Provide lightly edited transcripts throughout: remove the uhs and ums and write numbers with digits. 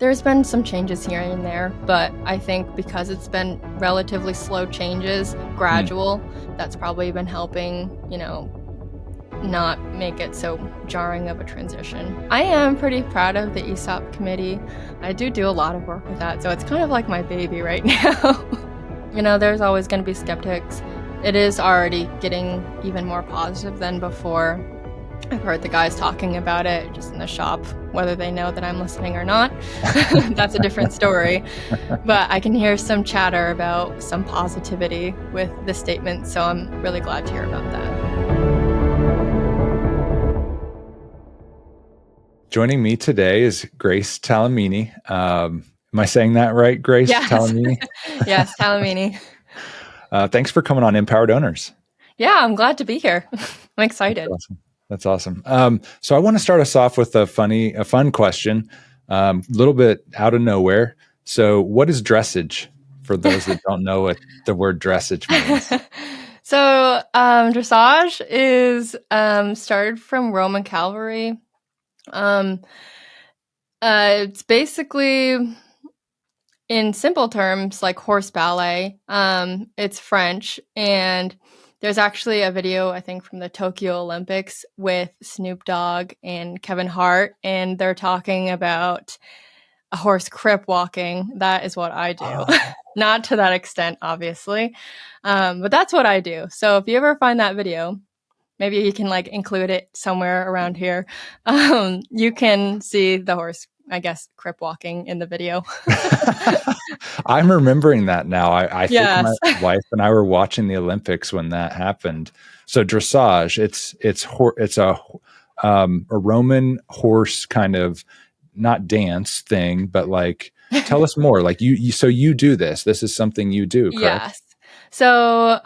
There's been some changes here and there, but I think because it's been relatively slow changes, gradual, that's probably been helping, not make it so jarring of a transition. I am pretty proud of the ESOP committee. I do a lot of work with that, so it's kind of like my baby right now. There's always going to be skeptics. It is already getting even more positive than before. I've heard the guys talking about it just in the shop, whether they know that I'm listening or not. That's a different story. But I can hear some chatter about some positivity with the statement, so I'm really glad to hear about that. Joining me today is Grace Talamini. Am I saying that right, Grace? Yes. Talamini? Yes, Talamini. Thanks for coming on Empowered Owners. Yeah, I'm glad to be here. I'm excited. That's awesome. So I want to start us off with a fun question, a little bit out of nowhere. So what is dressage for those that don't know what the word dressage means? So dressage is started from Roman cavalry. It's basically, in simple terms, like horse ballet. It's French, and there's actually a video, I think, from the Tokyo Olympics with Snoop Dogg and Kevin Hart, and they're talking about a horse crip walking. That is what I do. Oh. Not to that extent, obviously, but that's what I do. So if you ever find that video, maybe you can include it somewhere around here. You can see the horse, I guess, crip walking in the video. I'm remembering that now. I Yes. think my wife and I were watching the Olympics when that happened. So dressage, it's a Roman horse kind of, not dance thing, but tell us more. So you do this. This is something you do, correct? Yes. So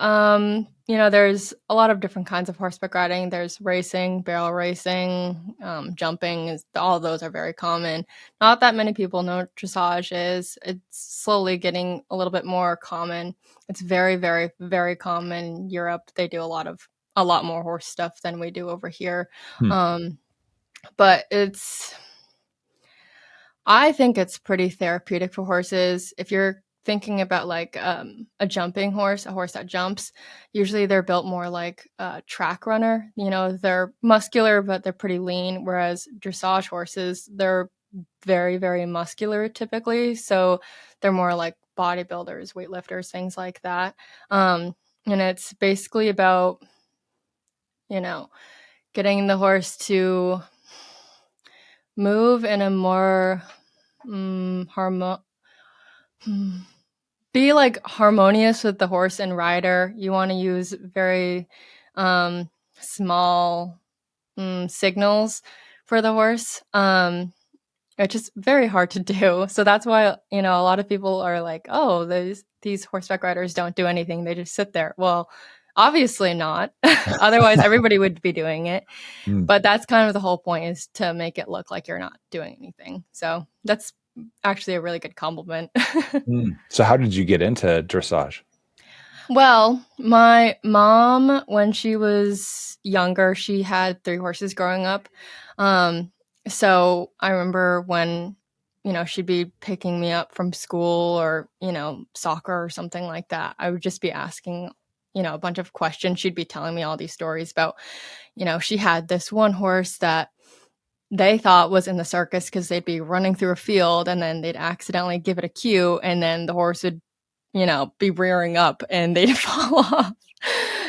there's a lot of different kinds of horseback riding. There's racing, barrel racing, jumping. All of those are very common. Not that many people know what dressage is. It's slowly getting a little bit more common. It's very, very, very common in Europe. They do a lot more horse stuff than we do over here. But I think it's pretty therapeutic for horses. If you're thinking about a jumping horse, a horse that jumps, usually they're built more like a track runner. They're muscular, but they're pretty lean. Whereas dressage horses, they're very, very muscular typically. So they're more like bodybuilders, weightlifters, things like that. And it's basically about, getting the horse to move in a more be harmonious with the horse and rider. You want to use very small signals for the horse. It's just very hard to do. So that's why, a lot of people are like, oh, these horseback riders don't do anything. They just sit there. Well, obviously not. Otherwise, everybody would be doing it. But that's kind of the whole point, is to make it look like you're not doing anything. So that's actually a really good compliment. So how did you get into dressage? Well, my mom, when she was younger, she had 3 horses growing up. So I remember when, she'd be picking me up from school or, soccer or something like that, I would just be asking, a bunch of questions. She'd be telling me all these stories about, she had this one horse that they thought was in the circus because they'd be running through a field and then they'd accidentally give it a cue and then the horse would, be rearing up and they'd fall off.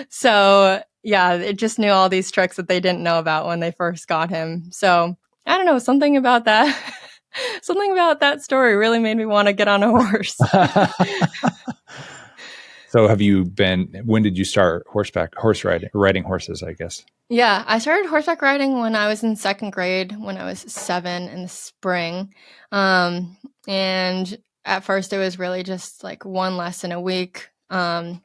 So yeah, it just knew all these tricks that they didn't know about when they first got him. So I don't know, something about that story really made me want to get on a horse. So when did you start riding horses, I guess? Yeah, I started horseback riding when I was in 2nd grade, when I was 7 in the spring. And at first it was really just one lesson a week. I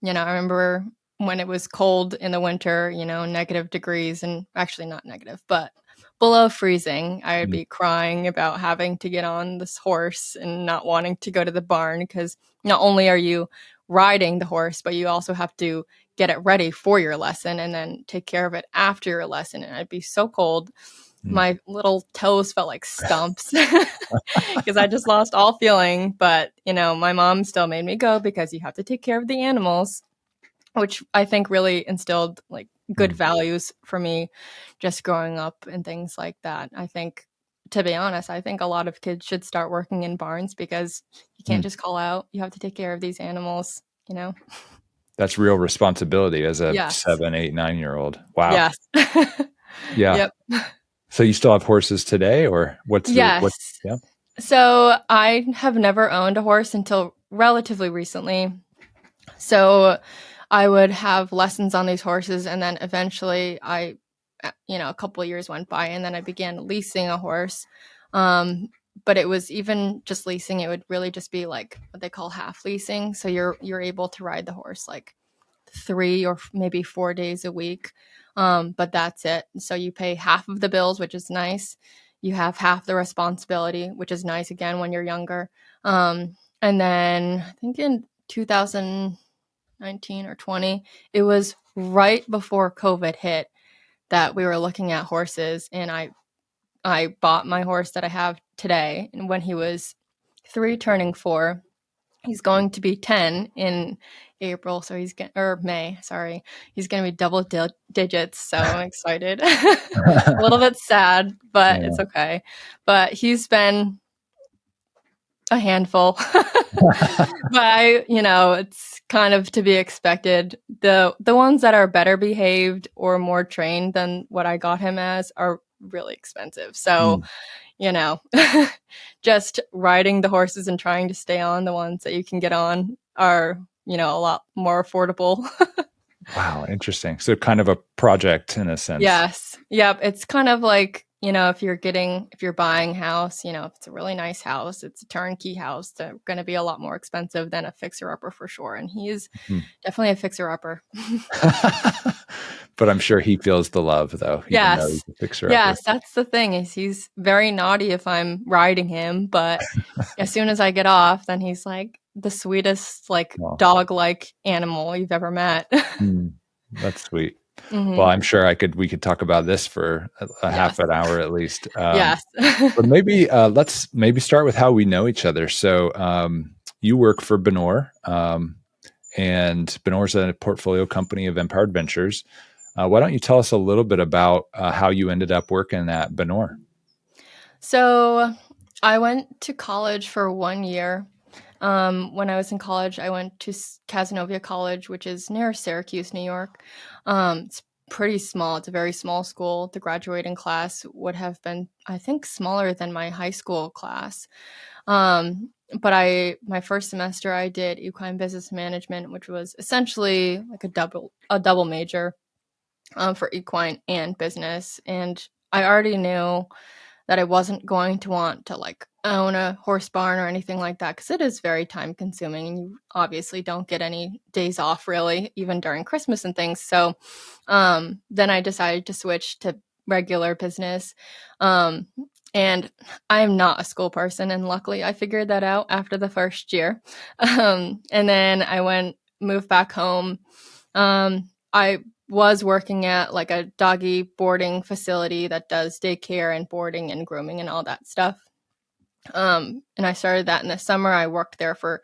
remember when it was cold in the winter, negative degrees, and actually not negative, but below freezing, I would be crying about having to get on this horse and not wanting to go to the barn, because not only are you riding the horse, but you also have to get it ready for your lesson and then take care of it after your lesson. And I'd be so cold. my little toes felt like stumps because I just lost all feeling. But, my mom still made me go because you have to take care of the animals, which I think really instilled like good values for me just growing up and things like that. I think, to be honest, I think a lot of kids should start working in barns because you can't just call out. You have to take care of these animals. That's real responsibility as a Yes. 7, 8, 9-year-old. Wow. Yes. Yeah. Yep. So you still have horses today, or what? Yes. Yeah. So I have never owned a horse until relatively recently. So I would have lessons on these horses, and then eventually a couple of years went by, and then I began leasing a horse. But it was even just leasing; it would really just be like what they call half leasing. So you're able to ride the horse like 3 or maybe 4 days a week, but that's it. So you pay half of the bills, which is nice. You have half the responsibility, which is nice again when you're younger. And then I think in 2019 or 20, it was right before COVID hit that we were looking at horses, and I bought my horse that I have today. And when he was 3 turning 4, he's going to be 10 in April, so or May, sorry. He's going to be double digits, so I'm excited. A little bit sad, but Yeah. it's okay. But he's been a handful. But it's kind of to be expected. The ones that are better behaved or more trained than what I got him as are really expensive. So, you know, just riding the horses and trying to stay on the ones that you can get on are, a lot more affordable. Wow, interesting. So kind of a project in a sense. Yes. Yep. It's kind of like, if you're buying a house, if it's a really nice house, it's a turnkey house, they're going to be a lot more expensive than a fixer upper for sure. And he's definitely a fixer upper. But I'm sure he feels the love though, even though Yes. he's a fixer upper. Yes. That's the thing is he's very naughty if I'm riding him, but as soon as I get off, then he's like the sweetest, like Well, dog-like animal you've ever met. that's sweet. Well, Hmm. I'm sure we could talk about this for a half Yes. an hour at least. Yes. But maybe let's maybe start with how we know each other. So you work for Benoure, and Benoure is a portfolio company of Empowered Ventures. Why don't you tell us a little bit about how you ended up working at Benoure? So I went to college for 1 year. When I was in college, I went to Casanova College, which is near Syracuse, New York. It's pretty small. It's a very small school. The graduating class would have been, I think, smaller than my high school class. But my first semester, I did equine business management, which was essentially like a double major for equine and business. And I already knew that I wasn't going to want to like own a horse barn or anything like that because it is very time consuming and you obviously don't get any days off really, even during Christmas and things. So then I decided to switch to regular business. And I'm not a school person, and luckily I figured that out after the first year. And then moved back home. I was working at like a doggy boarding facility that does daycare and boarding and grooming and all that stuff. And I started that in the summer. I worked there for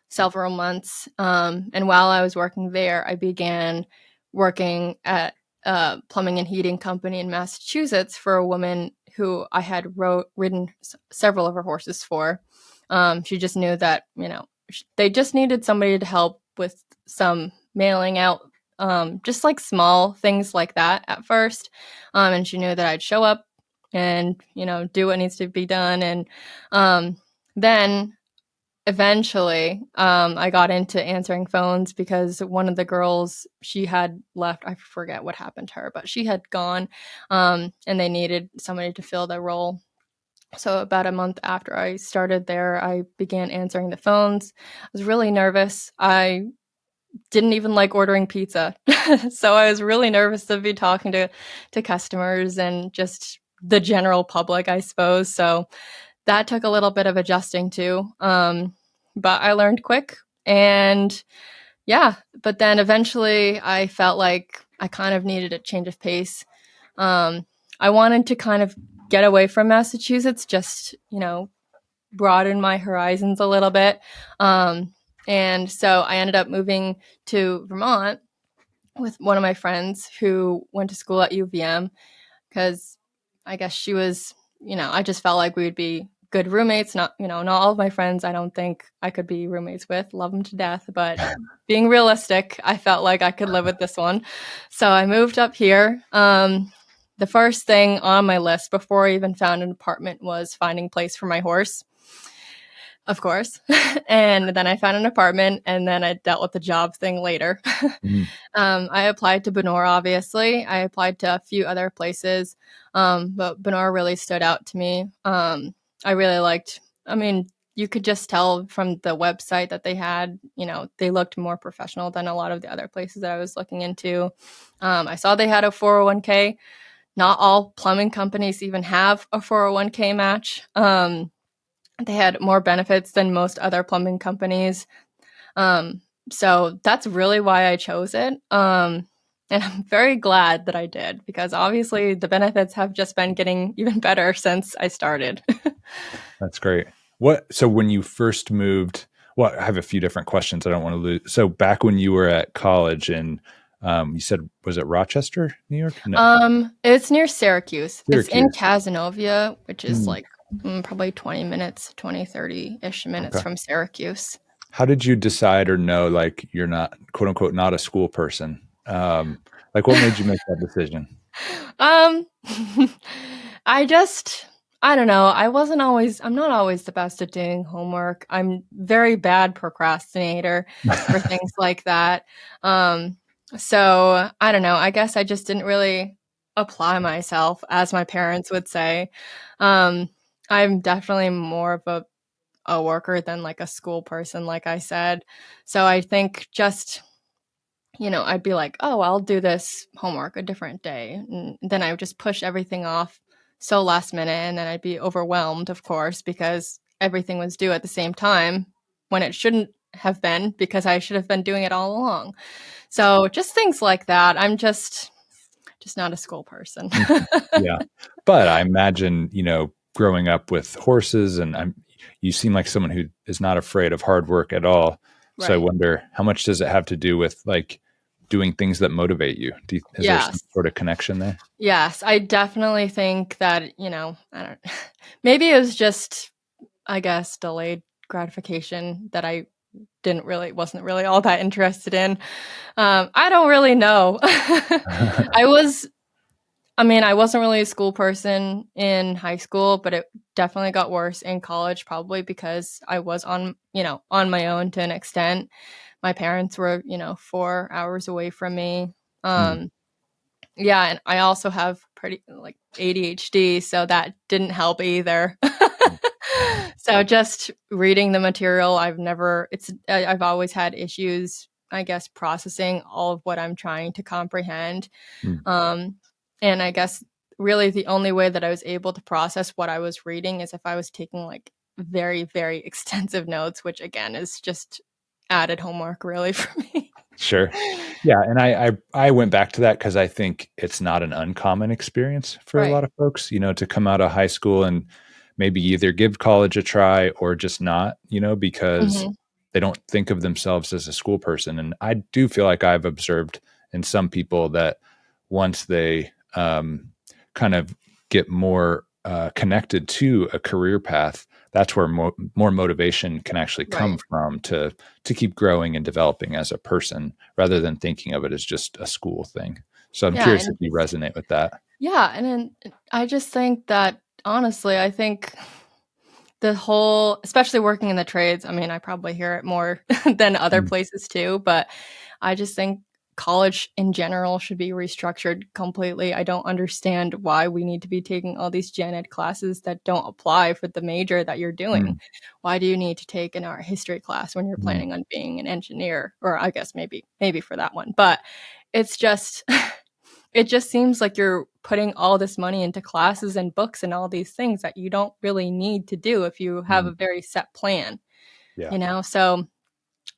several months. And while I was working there, I began working at a plumbing and heating company in Massachusetts for a woman who I had ridden several of her horses for. She just knew that, they just needed somebody to help with some mailing out, just like small things like that at first. And she knew that I'd show up and, do what needs to be done. And then eventually I got into answering phones because one of the girls, she had left. I forget what happened to her, but she had gone, and they needed somebody to fill the role. So about a month after I started there, I began answering the phones. I was really nervous. I didn't even like ordering pizza. So I was really nervous to be talking to customers and just the general public, I suppose. So that took a little bit of adjusting too. But I learned quick, and yeah, but then eventually I felt like I kind of needed a change of pace. I wanted to kind of get away from Massachusetts, just, broaden my horizons a little bit. And so I ended up moving to Vermont with one of my friends who went to school at UVM, because I guess she was, I just felt like we would be good roommates. Not all of my friends I don't think I could be roommates with. Love them to death, but being realistic, I felt like I could live with this one. So I moved up here. The first thing on my list before I even found an apartment was finding a place for my horse, of course. And then I found an apartment, and then I dealt with the job thing later. Mhm. I applied to Benoure, obviously. I applied to a few other places, but Benoure really stood out to me. I really liked, I mean, you could just tell from the website that they had, they looked more professional than a lot of the other places that I was looking into. I saw they had a 401k. Not all plumbing companies even have a 401k match. They had more benefits than most other plumbing companies. So that's really why I chose it. And I'm very glad that I did, because obviously the benefits have just been getting even better since I started. That's great. So when you first moved, well, I have a few different questions I don't want to lose. So back when you were at college and you said, was it Rochester, New York? No, It's near Syracuse. It's in Syracuse. Cazenovia, which is Hmm. like probably 20 minutes, 20, 30-ish minutes Okay. from Syracuse. How did you decide or know like you're not, quote unquote, not a school person? Like what made you make that decision? Um, I just, I don't know. I'm not always the best at doing homework. I'm very bad procrastinator for things like that. Um, so I don't know. I guess I just didn't really apply myself, as my parents would say. Um, I'm definitely more of a worker than like a school person, like I said. So I think just, I'd be like, oh, I'll do this homework a different day. And then I would just push everything off so last minute. And then I'd be overwhelmed, of course, because everything was due at the same time when it shouldn't have been, because I should have been doing it all along. So just things like that. I'm just not a school person. Mhm. Yeah. But I imagine, growing up with horses and you seem like someone who is not afraid of hard work at all. So I Right. wonder how much does it have to do with like doing things that motivate you? Is there some Yes. sort of connection there? Yes. I definitely think that, I don't, maybe it was just, I guess, delayed gratification that I wasn't really all that interested in. I don't really know. was I wasn't really a school person in high school, but it definitely got worse in college, probably because I was on my own to an extent. My parents were, 4 hours away from me. Mm, Um, yeah, and I also have pretty like ADHD, so that didn't help either. mm, So just reading the material, I've always had issues, I guess, processing all of what I'm trying to comprehend. mm. Um, and I guess really the only way that I was able to process what I was reading is if I was taking like very, very extensive notes, which again is just added homework really for me. Sure. Yeah, and I went back to that because I think it's not an uncommon experience for a Right. lot of folks, to come out of high school and maybe either give college a try or just not, because Hmm. they don't think of themselves as a school person. And I do feel like I've observed in some people that once they kind of get more connected to a career path, that's where more motivation can actually come Right. from to keep growing and developing as a person rather than thinking of it as just a school thing. So I'm Yeah. curious if And you resonate with that. yeah. And then I just think that honestly, I think the whole, especially working in the trades, I probably hear it more than other Mm, places too, but I just think college in general should be restructured completely. I don't understand why we need to be taking all these gen ed classes that don't apply for the major that you're doing. mm, Why do you need to take an art history class when you're mm, planning on being an engineer? Or I guess maybe for that one. But it's just it just seems like you're putting all this money into classes and books and all these things that you don't really need to do if you have mm. a very set plan, Yeah. So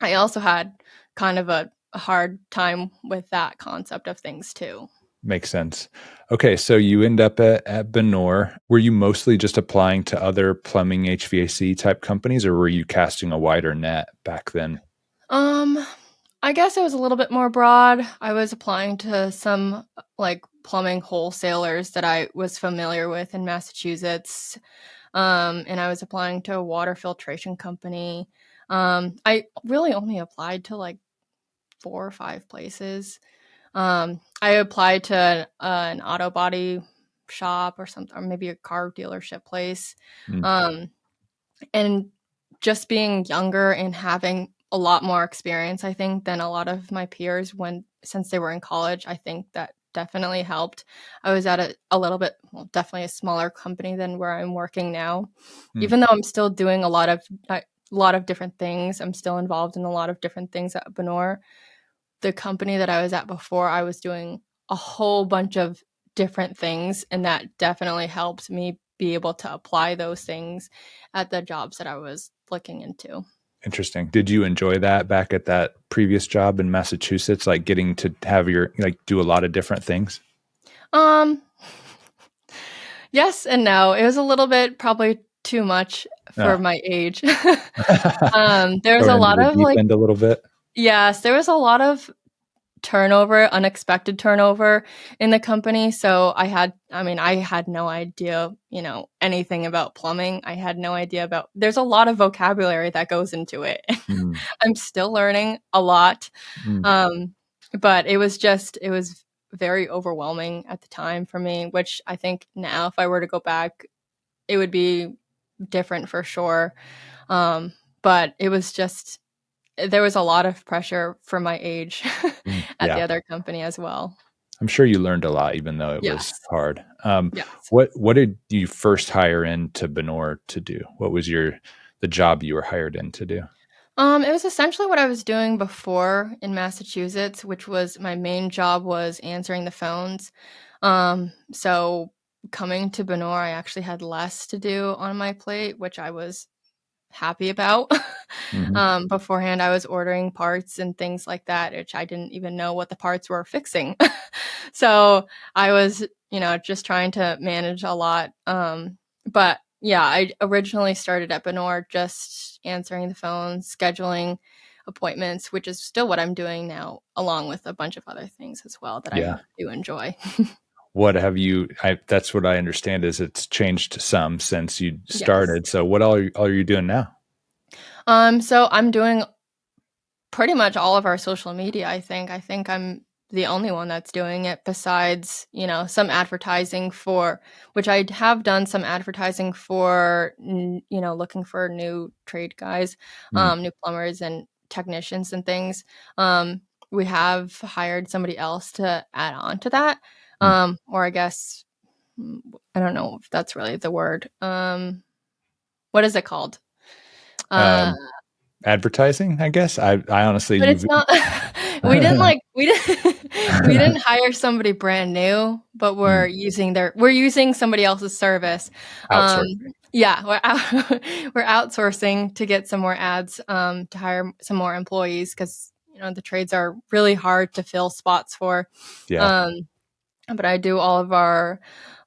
I also had kind of a hard time with that concept of things too. Makes sense. Okay, so you end up at Benoure. Were you mostly just applying to other plumbing HVAC type companies, or were you casting a wider net back then? Um, I guess it was a little bit more broad. I was applying to some like plumbing wholesalers that I was familiar with in Massachusetts. And I was applying to a water filtration company. I really only applied to like 4 or 5 places. I applied to an auto body shop or something, or maybe a car dealership place. Mm, Um, and just being younger and having a lot more experience, I think, than a lot of my peers since they were in college, I think that definitely helped. I was at a little bit, well, definitely a smaller company than where I'm working now. mm, Even though I'm still doing a lot of different things, I'm still involved in a lot of different things at Benoure. The company that I was at before, I was doing a whole bunch of different things, and that definitely helped me be able to apply those things at the jobs that I was looking into. interesting. Did you enjoy that back at that previous job in Massachusetts, like getting to have your like do a lot of different things? Um, yes and no. It was a little bit probably too much for Yeah. my age. There was Going a into lot the of deep like, end a little bit. yes, there was a lot of turnover, unexpected turnover in the company. So I had no idea, anything about plumbing. I had no idea there's a lot of vocabulary that goes into it. Mm, I'm still learning a lot. mm, Um, but it was very overwhelming at the time for me, which I think now if I were to go back, it would be different for sure. But it was just, there was a lot of pressure for my age at the yeah. other company as well. I'm sure you learned a lot, even though it was Yes. hard. Yes. What did you first hire into Benoure to do? What was the job you were hired in to do? It was essentially what I was doing before in Massachusetts, which was my main job was answering the phones. So coming to Benoure, I actually had less to do on my plate, which I was happy about. Hmm. Beforehand, I was ordering parts and things like that, which I didn't even know what the parts were fixing. So I was, just trying to manage a lot. But yeah, I originally started at Benoure just answering the phone, scheduling appointments, which is still what I'm doing now, along with a bunch of other things as well that Yeah. I do enjoy. What have you? That's what I understand is it's changed some since you Yes. started. So what all are you doing now? So I'm doing pretty much all of our social media, I think. I think I'm the only one that's doing it besides, some advertising for which I have done some advertising for, looking for new trade guys, Mm, new plumbers and technicians and things. Um, we have hired somebody else to add on to that. mm. Or I guess, I don't know if that's really the word. What is it called? Uh, Um, Advertising, I guess. I honestly, But it's you've not we didn't hire somebody brand new, but we're Mm, using somebody else's service. Um, outsourcing. yeah, we're outsourcing to get some more ads, to hire some more employees because the trades are really hard to fill spots for. Yeah. Um, but I do all of our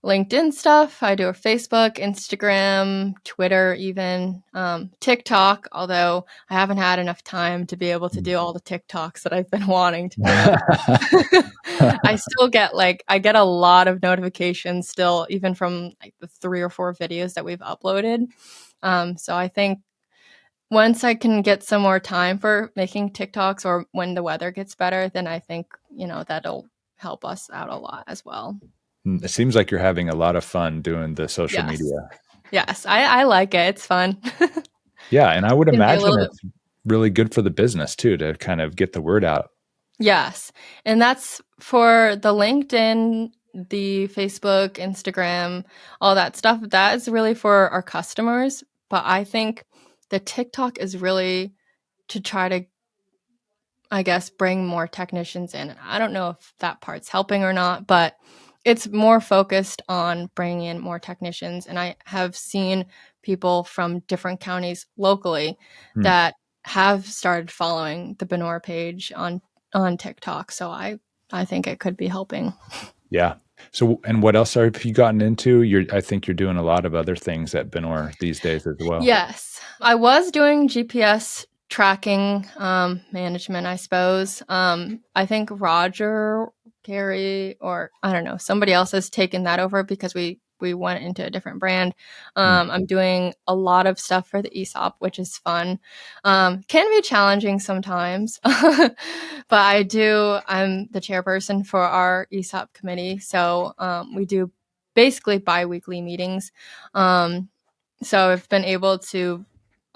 LinkedIn stuff. I do our Facebook, Instagram, Twitter, even TikTok, although I haven't had enough time to be able to do all the TikToks that I've been wanting to do. I still get I get a lot of notifications still, even from like the 3 or 4 videos that we've uploaded. So I think once I can get some more time for making TikToks or when the weather gets better, then I think, that'll help us out a lot as well. It seems like you're having a lot of fun doing the social Yes. media. Yes. I like it. It's fun. Yeah, and I would Can be a imagine little bit. it's really good for the business too to kind of get the word out. Yes. And that's for the LinkedIn, the Facebook, Instagram, all that stuff. That is really for our customers. But I think the TikTok is really to try to, I guess, bring more technicians in. I don't know if that part's helping or not, but it's more focused on bringing in more technicians. And I have seen people from different counties locally Hmm. that have started following the Benoure page on TikTok. So I think it could be helping. Yeah. So, and what else have you gotten into? I think you're doing a lot of other things at Benoure these days as well. Yes, I was doing GPS tracking management, I suppose. I think Roger, Gary, or I don't know, somebody else has taken that over because we went into a different brand. Mm. I'm doing a lot of stuff for the ESOP, which is fun. Can be challenging sometimes, but I'm the chairperson for our ESOP committee, so we do basically bi-weekly meetings. So I've been able to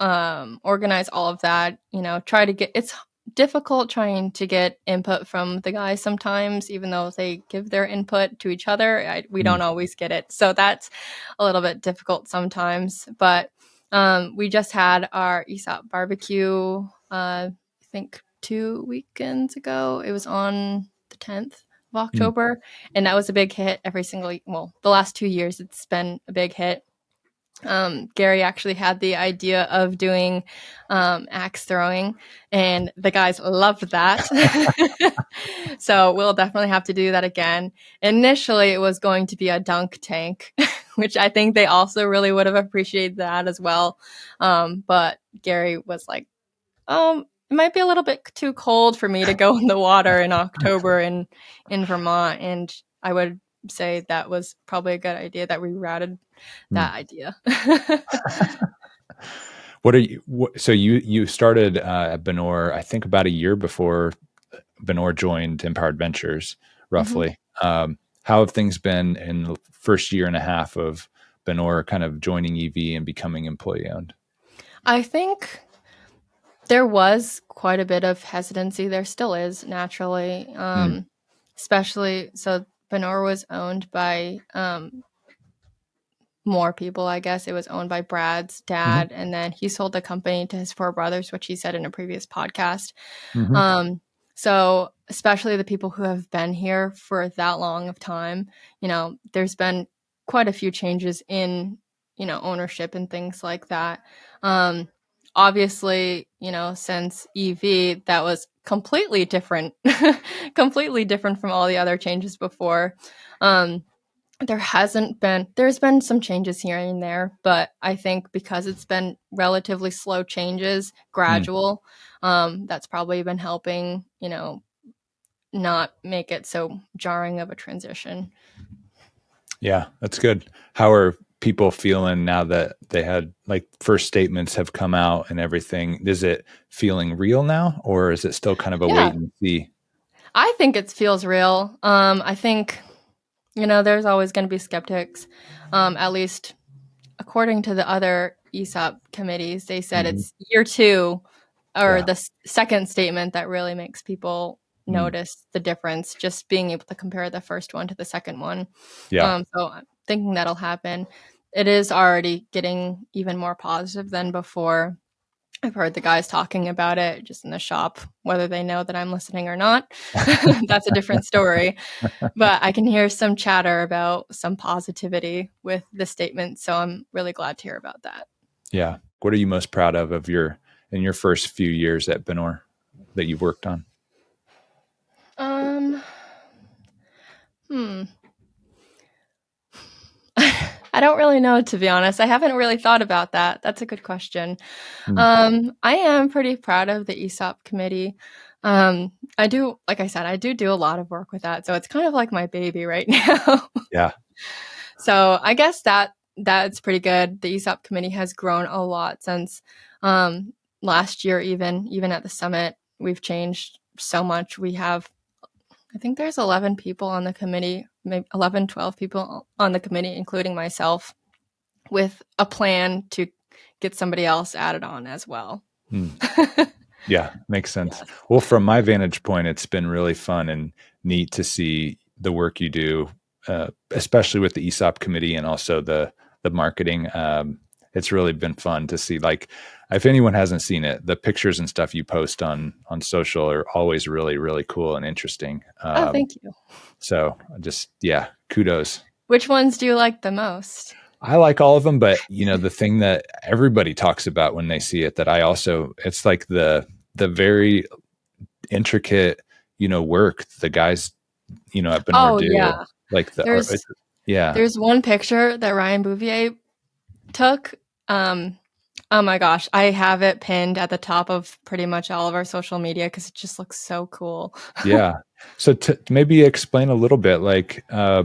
organize all of that, try to get it's difficult trying to get input from the guys sometimes, even though they give their input to each other. We Mm. don't always get it. So that's a little bit difficult sometimes. But we just had our ESOP barbecue, I think 2 weekends ago. It was on the 10th of Mm. October. And that was a big hit the last 2 years, it's been a big hit. Gary actually had the idea of doing axe throwing, and the guys loved that. So we'll definitely have to do that again. Initially, it was going to be a dunk tank, which I think they also really would have appreciated that as well. But Gary was like, it might be a little bit too cold for me to go in the water in October in Vermont, and I would say that was probably a good idea that we routed Mm. that idea. So you started at Benoure, I think about a year before Benoure joined Empowered Ventures, Mhm. roughly. How have things been in the first year and a half of Benoure kind of joining EV and becoming employee owned? I think there was quite a bit of hesitancy. There still is, naturally. Mm. Especially, so Benoure was owned by more people, I guess. It was owned by Brad's Hmm. dad, and then he sold the company to his four brothers, which he said in a previous podcast. Hmm. Um, so especially the people who have been here for that long of time, there's been quite a few changes in, ownership and things like that. Um, Obviously, since EV, that was completely different, completely different from all the other changes before. Um, there's been some changes here and there, but I think because it's been relatively slow changes, Mm. gradual, that's probably been helping, not make it so jarring of a transition. Yeah, that's good. How are people feeling now that they had like first statements have come out and everything? Is it feeling real now, or is it still kind of a wait Yeah, and see? I think it feels real. I think, there's always going to be skeptics. At least according to the other ESOP committees, they said Hmm. it's year two, or Yeah. the second statement, that really makes people Mm. notice the difference, just being able to compare the first one to the second one. Yeah. So I'm thinking that'll happen. It is already getting even more positive than before. I've heard the guys talking about it just in the shop, whether they know that I'm listening or not. That's a different story. But I can hear some chatter about some positivity with the statement. So I'm really glad to hear about that. Yeah. What are you most proud of your in your first few years at Benoure that you've worked on? Um, hmm. I don't really know, to be honest. I haven't really thought about that. That's a good question. Mm. I am pretty proud of the ESOP committee. I do, like I said, I do a lot of work with that. So it's kind of like my baby right now. Yeah. So I guess that's pretty good. The ESOP committee has grown a lot since last year. Even at the summit, we've changed so much. I think there's 11 people on the committee, maybe 11, 12 people on the committee, including myself, with a plan to get somebody else added on as well. Mm. Yeah, makes sense. Yes. Well, from my vantage point, it's been really fun and neat to see the work you do, especially with the ESOP committee and also the marketing. It's really been fun to see. Like, if anyone hasn't seen it, the pictures and stuff you post on social are always really really cool and interesting. Oh, thank you. So just yeah, kudos. Which ones do you like the most? I like all of them, but the thing that everybody talks about when they see it that I also it's like the very intricate, work the guys, at Benoure Oh, do. yeah. Like There's yeah. there's one picture that Ryan Bouvier took. Oh my gosh, I have it pinned at the top of pretty much all of our social media because it just looks so cool. Yeah. So to maybe explain a little bit, like, I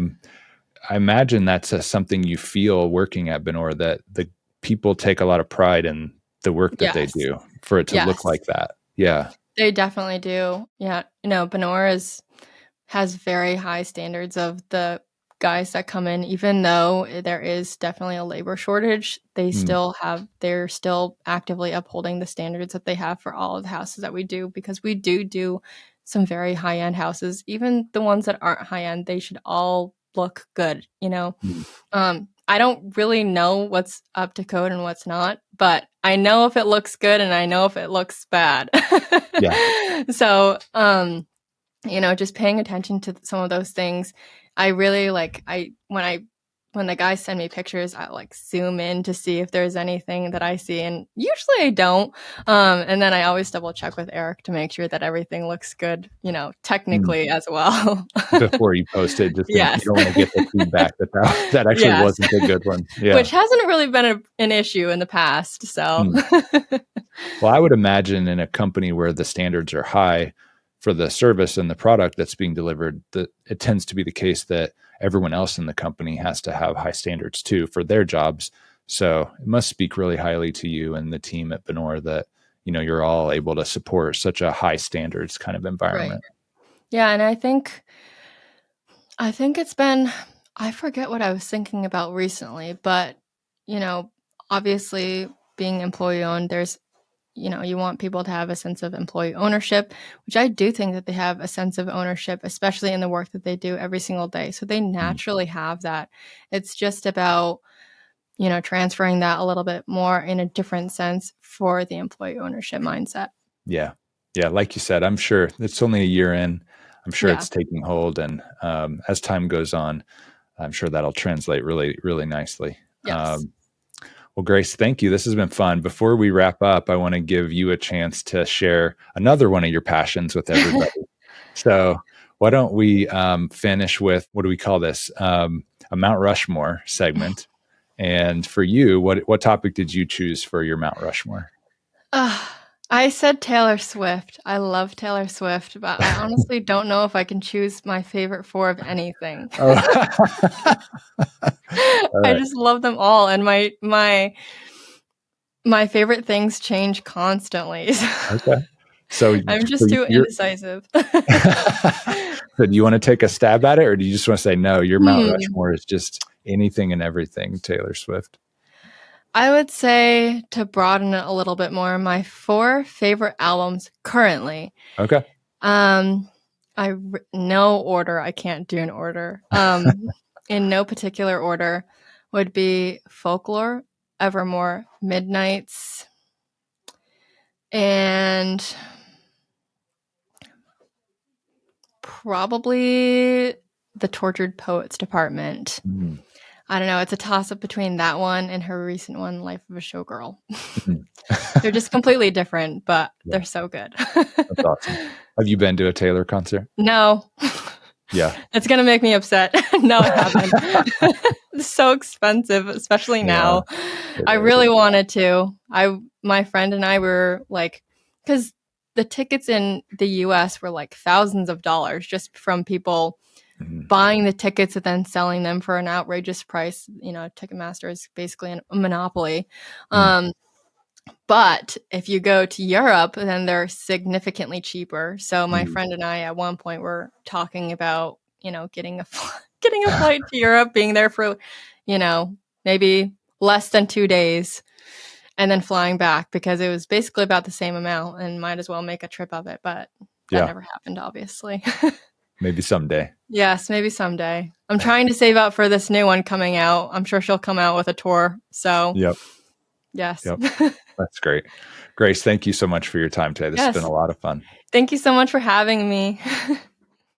imagine that's something you feel working at Benoure, that the people take a lot of pride in the work that they Yes. do for it to look Yes. like that. Yeah. They definitely do. Yeah. Benoure has very high standards of the guys that come in, even though there is definitely a labor shortage. Mm, They're still actively upholding the standards that they have for all of the houses that we do, because we do some very high end houses. Even the ones that aren't high end, they should all look good. mm, I don't really know what's up to code and what's not, but I know if it looks good and I know if it looks bad. yeah. So, just paying attention to some of those things. I really like when the guys send me pictures, I like zoom in to see if there's anything that I see, and usually I don't. And then I always double check with Eric to make sure that everything looks good, Mm. technically as well. Before you post it, just you Yes. don't want to get the feedback that actually Yes. wasn't a good one. Yeah. Which hasn't really been an issue in the past. So, Mm. Well, I would imagine in a company where the standards are high for the service and the product that's being delivered, that it tends to be the case that everyone else in the company has to have high standards too for their jobs. So it must speak really highly to you and the team at Benoure that, you're all able to support such a high standards kind of right. environment. Yeah. And I think it's been, I forget what I was thinking about recently, but, obviously being employee owned, you want people to have a sense of employee ownership, which I do think that they have a sense of ownership, especially in the work that they do every single day. So they Mm. naturally have that. It's just about, transferring that a little bit more in a different sense for the employee ownership mindset. Yeah. Yeah. Like you said, I'm sure it's only a year in. I'm sure Yeah. it's taking hold. And as time goes on, I'm sure that'll translate really, really nicely. Yes. Well, Grace, thank you. This has been fun. Before we wrap up, I want to give you a chance to share another one of your passions with everybody. So, why don't we finish with, what do we call this? A Mount Rushmore segment. And for you, what topic did you choose for your Mount Rushmore? I said Taylor Swift. I love Taylor Swift, but I honestly don't know if I can choose my favorite four of anything. Oh. All I right. just love them all, and my favorite things change constantly. Okay. So, I'm just too you're, indecisive. so do you want to take a stab at it, or do you just want to say no? Your Mount Hmm. Rushmore is just anything and everything Taylor Swift. I would say, to broaden it a little bit more, my 4 favorite albums currently. Okay. No order. I can't do an order. In no particular order would be Folklore, Evermore, Midnights, and probably The Tortured Poets Department. Mm. I don't know. It's a toss-up between that one and her recent one, Life of a Showgirl. Mhm. They're just completely different, but Yeah, they're so good. that's awesome. Have you been to a Taylor concert? No. Yeah. It's going to make me upset. No, I haven't. It's so expensive, especially now. I It is. really wanted to. My friend and I were like, because the tickets in the US were like thousands of dollars just from people Mhm. buying the tickets and then selling them for an outrageous price. Ticketmaster is basically a monopoly. Mm. But if you go to Europe, then they're significantly cheaper. So my Mm. friend and I at one point were talking about, getting a getting a flight to Europe, being there for, maybe less than 2 days, and then flying back, because it was basically about the same amount and might as well make a trip of it. But that Yeah. never happened, obviously. Maybe someday. Yes, maybe someday. I'm trying to save up for this new one coming out. I'm sure she'll come out with a tour. So, Yep. yes. Yep. That's great. Grace, thank you so much for your time today. This has been Yes. a lot of fun. Thank you so much for having me.